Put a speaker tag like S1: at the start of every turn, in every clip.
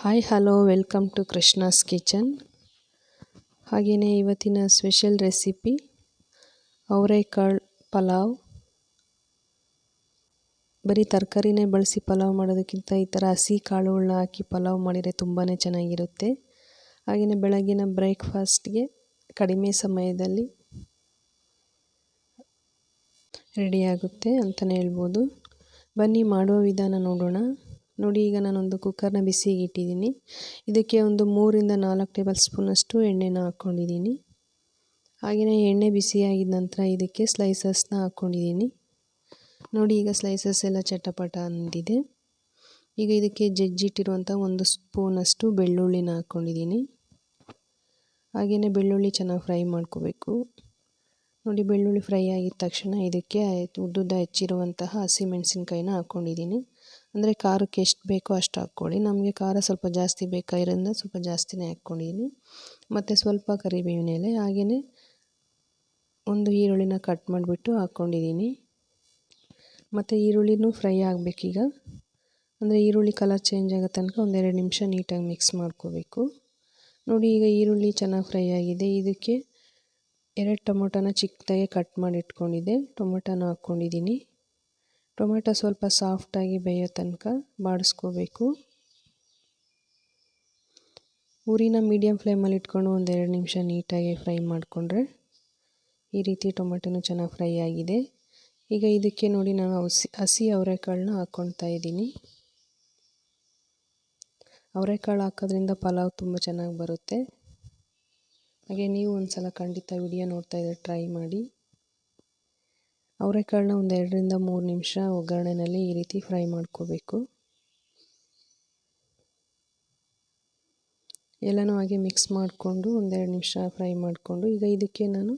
S1: Hi hello welcome to Krishna's kitchen. ಹಾಗೆಯೇ ಇವತ್ತಿನ special recipe ಅವರೆಕಾಳು ಪಲಾವ್. ಬರೀ ತರಕಾರಿನೇ ಬಳಸಿ ಪಲಾವ್ ಮಾಡೋದಕ್ಕಿಂತ ಈ ಥರ ಹಸಿ ಕಾಳುಗಳನ್ನ ಹಾಕಿ ಪಲಾವ್ ಮಾಡಿದರೆ ತುಂಬಾ ಚೆನ್ನಾಗಿರುತ್ತೆ. ಹಾಗೆಯೇ ಬೆಳಗಿನ ಬ್ರೇಕ್ಫಾಸ್ಟ್ಗೆ ಕಡಿಮೆ ಸಮಯದಲ್ಲಿ ರೆಡಿಯಾಗುತ್ತೆ ಅಂತಲೇ ಹೇಳ್ಬೋದು. ಬನ್ನಿ ಮಾಡುವ ವಿಧಾನ ನೋಡೋಣ. ನೋಡಿ, ಈಗ ನಾನೊಂದು ಕುಕ್ಕರ್ನ ಬಿಸಿಗೆ ಇಟ್ಟಿದ್ದೀನಿ. ಇದಕ್ಕೆ ಒಂದು 3ರಿಂದ 4 ಟೇಬಲ್ ಸ್ಪೂನಷ್ಟು ಎಣ್ಣೆನ ಹಾಕ್ಕೊಂಡಿದ್ದೀನಿ. ಹಾಗೆಯೇ ಎಣ್ಣೆ ಬಿಸಿಯಾಗಿದ ನಂತರ ಇದಕ್ಕೆ ಸ್ಲೈಸಸ್ನ ಹಾಕ್ಕೊಂಡಿದ್ದೀನಿ. ನೋಡಿ, ಈಗ ಸ್ಲೈಸಸ್ ಎಲ್ಲ ಚಟಪಟ ಅಂದಿದೆ. ಈಗ ಇದಕ್ಕೆ ಜಜ್ಜಿಟ್ಟಿರುವಂಥ 1 ಸ್ಪೂನಷ್ಟು ಬೆಳ್ಳುಳ್ಳಿನ ಹಾಕ್ಕೊಂಡಿದ್ದೀನಿ. ಹಾಗೆಯೇ ಬೆಳ್ಳುಳ್ಳಿ ಚೆನ್ನಾಗಿ ಫ್ರೈ ಮಾಡ್ಕೋಬೇಕು. ನೋಡಿ, ಬೆಳ್ಳುಳ್ಳಿ ಫ್ರೈ ಆಗಿದ ತಕ್ಷಣ ಇದಕ್ಕೆ ಉದ್ದುದ್ದ ಹೆಚ್ಚಿರುವಂತಹ ಹಸಿಮೆಣಸಿನ್ಕಾಯಿನ ಹಾಕ್ಕೊಂಡಿದ್ದೀನಿ. ಅಂದರೆ ಖಾರಕ್ಕೆ ಎಷ್ಟು ಬೇಕೋ ಅಷ್ಟು ಹಾಕ್ಕೊಳ್ಳಿ. ನಮಗೆ ಖಾರ ಸ್ವಲ್ಪ ಜಾಸ್ತಿ ಬೇಕಾಗಿರೋದ್ರಿಂದ ಸ್ವಲ್ಪ ಜಾಸ್ತಿನೇ ಹಾಕ್ಕೊಂಡಿದ್ದೀನಿ. ಮತ್ತು ಸ್ವಲ್ಪ ಕರಿಬೇವಿನ ಎಲೆ, ಹಾಗೆಯೇ ಒಂದು ಈರುಳ್ಳಿನ ಕಟ್ ಮಾಡಿಬಿಟ್ಟು ಹಾಕ್ಕೊಂಡಿದ್ದೀನಿ. ಮತ್ತು ಈರುಳ್ಳಿನೂ ಫ್ರೈ ಆಗಬೇಕೀಗ. ಅಂದರೆ ಈರುಳ್ಳಿ ಕಲರ್ ಚೇಂಜ್ ಆಗೋ ತನಕ 1-2 ನಿಮಿಷ ನೀಟಾಗಿ ಮಿಕ್ಸ್ ಮಾಡ್ಕೋಬೇಕು. ನೋಡಿ, ಈಗ ಈರುಳ್ಳಿ ಚೆನ್ನಾಗಿ ಫ್ರೈ ಆಗಿದೆ. ಇದಕ್ಕೆ 2 ಟೊಮೊಟೊನ ಚಿಕ್ಕದಾಗಿ ಕಟ್ ಮಾಡಿ ಇಟ್ಕೊಂಡಿದ್ದೆ, ಟೊಮೊಟೊನ ಹಾಕ್ಕೊಂಡಿದ್ದೀನಿ. ಟೊಮೆಟೊ ಸ್ವಲ್ಪ ಸಾಫ್ಟಾಗಿ ಬೇಯೋ ತನಕ ಬಾಡಿಸ್ಕೋಬೇಕು. ಉರಿನ ಮೀಡಿಯಮ್ ಫ್ಲೇಮಲ್ಲಿ ಇಟ್ಕೊಂಡು 1-2 ನಿಮಿಷ ನೀಟಾಗಿ ಫ್ರೈ ಮಾಡಿಕೊಂಡ್ರೆ ಈ ರೀತಿ ಟೊಮೆಟೊನೂ ಚೆನ್ನಾಗಿ ಫ್ರೈ ಆಗಿದೆ. ಈಗ ಇದಕ್ಕೆ ನೋಡಿ, ನಾನು ಹಸಿ ಅವರೆಕಾಳನ್ನ ಹಾಕ್ಕೊಳ್ತಾ ಇದ್ದೀನಿ. ಅವರೆಕಾಳು ಹಾಕೋದ್ರಿಂದ ಪಲಾವ್ ತುಂಬ ಚೆನ್ನಾಗಿ ಬರುತ್ತೆ. ಹಾಗೆ ನೀವು ಒಂದು ಸಲ ಖಂಡಿತ ವಿಡಿಯೋ ನೋಡ್ತಾ ಇದ್ದರೆ ಟ್ರೈ ಮಾಡಿ. ಅವರೆಕಾಳನ್ನ 2-3 ನಿಮಿಷ ಒಗ್ಗರಣೆಯಲ್ಲಿ ಈ ರೀತಿ ಫ್ರೈ ಮಾಡ್ಕೋಬೇಕು. ಎಲ್ಲನೂ ಹಾಗೆ ಮಿಕ್ಸ್ ಮಾಡಿಕೊಂಡು 1-2 ನಿಮಿಷ ಫ್ರೈ ಮಾಡಿಕೊಂಡು ಈಗ ಇದಕ್ಕೆ ನಾನು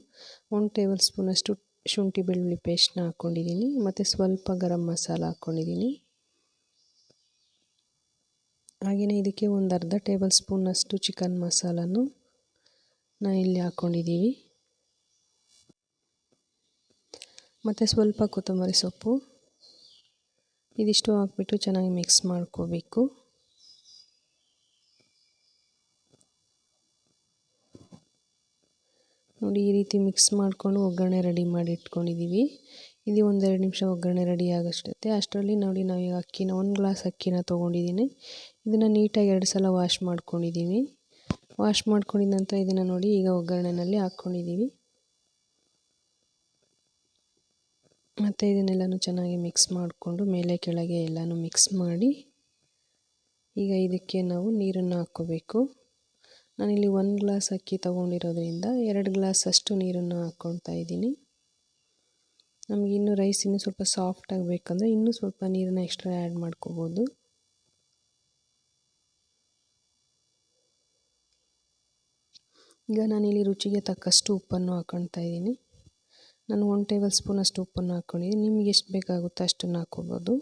S1: 1 ಟೇಬಲ್ ಸ್ಪೂನಷ್ಟು ಶುಂಠಿ ಬೆಳ್ಳುಳ್ಳಿ ಪೇಸ್ಟ್ನ ಹಾಕ್ಕೊಂಡಿದ್ದೀನಿ. ಮತ್ತು ಸ್ವಲ್ಪ ಗರಂ ಮಸಾಲ ಹಾಕ್ಕೊಂಡಿದ್ದೀನಿ. ಹಾಗೆಯೇ ಇದಕ್ಕೆ ಒಂದು ಅರ್ಧ ಟೇಬಲ್ ಸ್ಪೂನಷ್ಟು ಚಿಕನ್ ಮಸಾಲನೂ ಇಲ್ಲಿ ಹಾಕ್ಕೊಂಡಿದ್ದೀವಿ. ಮತ್ತು ಸ್ವಲ್ಪ ಕೊತ್ತಂಬರಿ ಸೊಪ್ಪು, ಇದಿಷ್ಟು ಹಾಕ್ಬಿಟ್ಟು ಚೆನ್ನಾಗಿ ಮಿಕ್ಸ್ ಮಾಡ್ಕೋಬೇಕು. ನೋಡಿ, ಈ ರೀತಿ ಮಿಕ್ಸ್ ಮಾಡಿಕೊಂಡು ಒಗ್ಗರಣೆ ರೆಡಿ ಮಾಡಿ ಇಟ್ಕೊಂಡಿದ್ದೀವಿ. ಇದು 1-2 ನಿಮಿಷ ಒಗ್ಗರಣೆ ರೆಡಿ ಆಗೋಷ್ಟೈತೆ. ಅಷ್ಟರಲ್ಲಿ ನೋಡಿ, ನಾವೀಗ ಅಕ್ಕಿನ 1 ಗ್ಲಾಸ್ ಅಕ್ಕಿನ ತೊಗೊಂಡಿದ್ದೀನಿ. ಇದನ್ನು ನೀಟಾಗಿ 2 ಸಲ ವಾಶ್ ಮಾಡ್ಕೊಂಡಿದ್ದೀವಿ. ವಾಶ್ ಮಾಡ್ಕೊಂಡಿದ ನಂತರ ಇದನ್ನು ನೋಡಿ ಈಗ ಒಗ್ಗರಣೆಯಲ್ಲಿ ಹಾಕ್ಕೊಂಡಿದ್ದೀವಿ. ಮತ್ತು ಇದನ್ನೆಲ್ಲನೂ ಚೆನ್ನಾಗಿ ಮಿಕ್ಸ್ ಮಾಡಿಕೊಂಡು ಮೇಲೆ ಕೆಳಗೆ ಎಲ್ಲನೂ ಮಿಕ್ಸ್ ಮಾಡಿ ಈಗ ಇದಕ್ಕೆ ನಾವು ನೀರನ್ನು ಹಾಕ್ಕೋಬೇಕು. ನಾನಿಲ್ಲಿ 1 ಗ್ಲಾಸ್ ಅಕ್ಕಿ ತೊಗೊಂಡಿರೋದ್ರಿಂದ 2 ಗ್ಲಾಸ್ ಅಷ್ಟು ನೀರನ್ನು ಹಾಕ್ಕೊಳ್ತಾ ಇದ್ದೀನಿ. ನಮಗೆ ಇನ್ನೂ ರೈಸ್ ಇನ್ನೂ ಸ್ವಲ್ಪ ಸಾಫ್ಟಾಗಿ ಬೇಕಂದರೆ ಇನ್ನೂ ಸ್ವಲ್ಪ ನೀರನ್ನು ಎಕ್ಸ್ಟ್ರಾ ಆ್ಯಡ್ ಮಾಡ್ಕೋಬೋದು. ಈಗ ನಾನಿಲ್ಲಿ ರುಚಿಗೆ ತಕ್ಕಷ್ಟು ಉಪ್ಪನ್ನು ಹಾಕ್ಕೊಳ್ತಾ ಇದ್ದೀನಿ. ನಾನು 1 ಟೇಬಲ್ ಸ್ಪೂನಷ್ಟು ಉಪ್ಪನ್ನು ಹಾಕ್ಕೊಂಡಿದ್ದೀನಿ. ನಿಮ್ಗೆ ಎಷ್ಟು ಬೇಕಾಗುತ್ತೋ ಅಷ್ಟನ್ನು ಹಾಕ್ಕೋಬೋದು.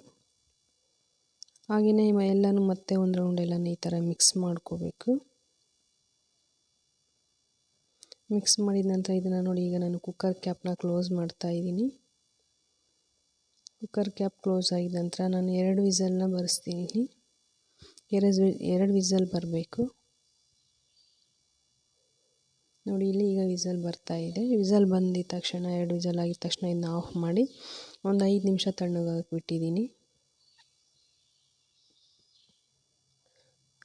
S1: ಹಾಗೆಯೇ ಎಲ್ಲನೂ ಮತ್ತೆ ಒಂದು ರೌಂಡ್ ಎಲ್ಲನೂ ಈ ಥರ ಮಿಕ್ಸ್ ಮಾಡ್ಕೋಬೇಕು. ಮಿಕ್ಸ್ ಮಾಡಿದ ನಂತರ ಇದನ್ನು ನೋಡಿ, ಈಗ ನಾನು ಕುಕ್ಕರ್ ಕ್ಯಾಪ್ನ ಕ್ಲೋಸ್ ಮಾಡ್ತಾ ಇದ್ದೀನಿ. ಕುಕ್ಕರ್ ಕ್ಯಾಪ್ ಕ್ಲೋಸ್ ಆಗಿದ ನಂತರ ನಾನು 2 ವಿಸಲ್ನ ಬರೆಸ್ತೀನಿ. 2 ವಿಸಲ್ ಬರಬೇಕು. ನೋಡಿ, ಇಲ್ಲಿ ಈಗ ವಿಸಲ್ ಬರ್ತಾ ಇದೆ. ವಿಸಲ್ ಬಂದಿದ ತಕ್ಷಣ 2 ವಿಸಲ್ ಆಗಿದ ತಕ್ಷಣ ಇದನ್ನ ಆಫ್ ಮಾಡಿ ಒಂದು 5 ನಿಮಿಷ ತಣ್ಣಗಾಗಕ್ಕೆ ಬಿಟ್ಟಿದ್ದೀನಿ.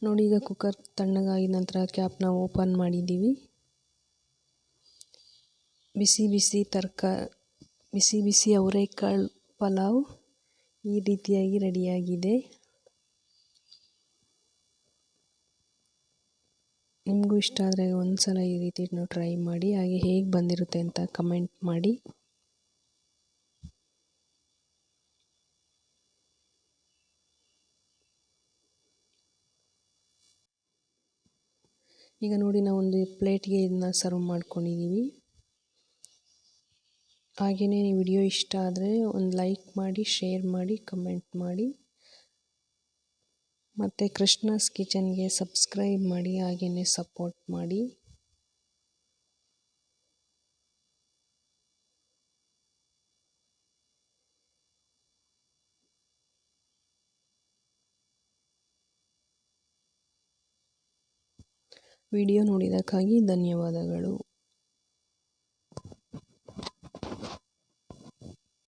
S1: ನೋಡಿ, ಈಗ ಕುಕ್ಕರ್ ತಣ್ಣಗಾಗಿದ ನಂತರ ಕ್ಯಾಪ್ನ ಓಪನ್ ಮಾಡಿದ್ದೀವಿ. ಬಿಸಿ ಬಿಸಿ ಅವರೆಕಾಳು ಪಲಾವ್ ಈ ರೀತಿಯಾಗಿ ರೆಡಿಯಾಗಿದೆ. ನಿಮಗೂ ಇಷ್ಟ ಆದರೆ ಒಂದು ಸಲ ಈ ರೀತಿ ಟ್ರೈ ಮಾಡಿ. ಹಾಗೆ ಹೇಗೆ ಬಂದಿರುತ್ತೆ ಅಂತ ಕಮೆಂಟ್ ಮಾಡಿ. ಈಗ ನೋಡಿ, ನಾವು ಒಂದು ಪ್ಲೇಟ್ಗೆ ಇದನ್ನ ಸರ್ವ್ ಮಾಡ್ಕೊಂಡಿದ್ದೀವಿ. ಹಾಗೆಯೇ ವಿಡಿಯೋ ಇಷ್ಟ ಆದರೆ ಒಂದು ಲೈಕ್ ಮಾಡಿ, ಶೇರ್ ಮಾಡಿ, ಕಮೆಂಟ್ ಮಾಡಿ. ಮತ್ತು ಕೃಷ್ಣಾಸ್ ಕಿಚನ್ಗೆ ಸಬ್ಸ್ಕ್ರೈಬ್ ಮಾಡಿ, ಹಾಗೆಯೇ ಸಪೋರ್ಟ್ ಮಾಡಿ. ವಿಡಿಯೋ ನೋಡಿದ್ದಕ್ಕಾಗಿ ಧನ್ಯವಾದಗಳು.